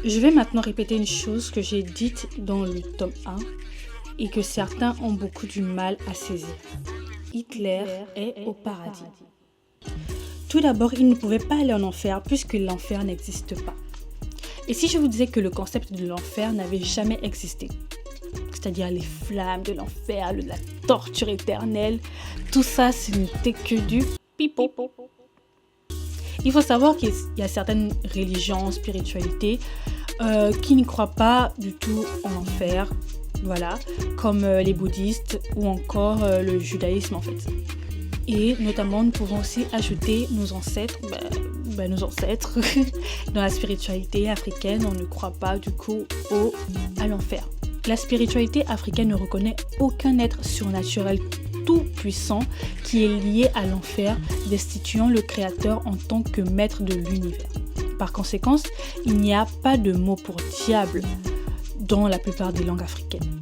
Je vais maintenant répéter une chose que j'ai dite dans le tome 1 et que certains ont beaucoup du mal à saisir. Hitler est au paradis. Tout d'abord, il ne pouvait pas aller en enfer puisque l'enfer n'existe pas. Et si je vous disais que le concept de l'enfer n'avait jamais existé, c'est-à-dire les flammes de l'enfer, la torture éternelle, tout ça, ce n'était que du pipeau. Il faut savoir qu'il y a certaines religions, spiritualités qui n'y croient pas du tout en enfer, voilà, comme les bouddhistes ou encore le judaïsme en fait. Et notamment, nous pouvons aussi ajouter nos ancêtres, nos ancêtres dans la spiritualité africaine, on ne croit pas du coup à l'enfer. La spiritualité africaine ne reconnaît aucun être surnaturel tout puissant qui est lié à l'enfer, destituant le créateur en tant que maître de l'univers. Par conséquent, il n'y a pas de mot pour diable dans la plupart des langues africaines.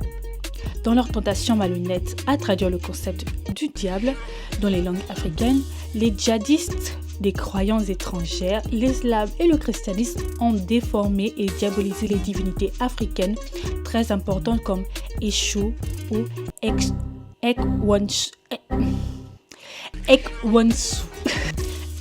Dans leur tentation malhonnête à traduire le concept du diable dans les langues africaines, les djihadistes des croyances étrangères, l'islam et le christianisme ont déformé et diabolisé les divinités africaines très importantes comme Eshu ou Ekwansu.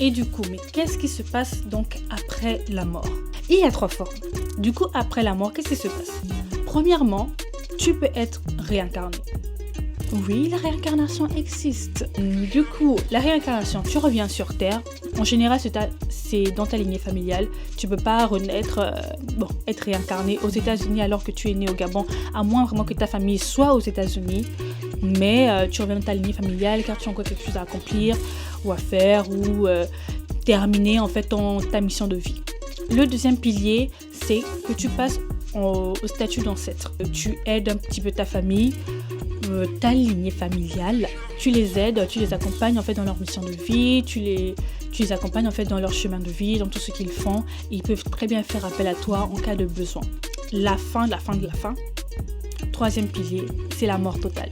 Et du coup, mais qu'est-ce qui se passe donc après la mort? Il y a 3 formes. Du coup, après la mort, qu'est-ce qui se passe? Premièrement, tu peux être réincarné. Oui, la réincarnation existe. Du coup, la réincarnation, tu reviens sur Terre. En général, c'est dans ta lignée familiale. Tu peux pas renaître, être réincarné aux États-Unis alors que tu es né au Gabon, à moins vraiment que ta famille soit aux États-Unis. Mais tu reviens dans ta lignée familiale car tu as encore quelque chose à accomplir ou à faire ou terminer en fait ta mission de vie. Le deuxième pilier, c'est que tu passes au statut d'ancêtre. Tu aides un petit peu ta famille, ta lignée familiale, tu les aides, tu les accompagnes en fait dans leur mission de vie, tu les accompagnes en fait dans leur chemin de vie, dans tout ce qu'ils font. Ils peuvent très bien faire appel à toi en cas de besoin. La fin. Troisième pilier, c'est la mort totale.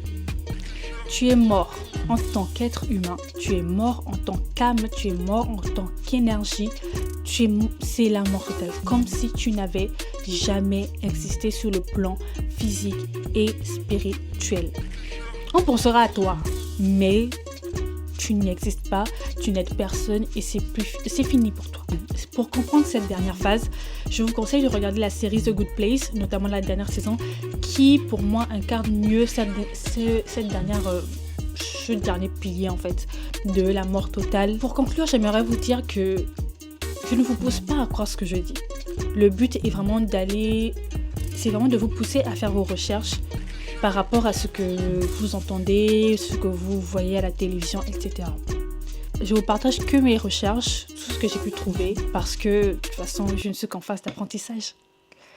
Tu es mort en tant qu'être humain, tu es mort en tant qu'âme, tu es mort en tant qu'énergie, c'est la mort totale, comme si tu n'avais jamais existé sur le plan physique et spirituel. On pensera à toi, mais tu n'y existes pas, tu n'aides personne et c'est fini pour toi. Pour comprendre cette dernière phase, je vous conseille de regarder la série The Good Place, notamment la dernière saison, qui pour moi incarne mieux ce dernier pilier en fait de la mort totale. Pour conclure, j'aimerais vous dire que je ne vous pousse pas à croire ce que je dis. Le but est vraiment de vous pousser à faire vos recherches par rapport à ce que vous entendez, ce que vous voyez à la télévision, etc. Je vous partage que mes recherches, tout ce que j'ai pu trouver, parce que de toute façon, je ne suis qu'en phase d'apprentissage.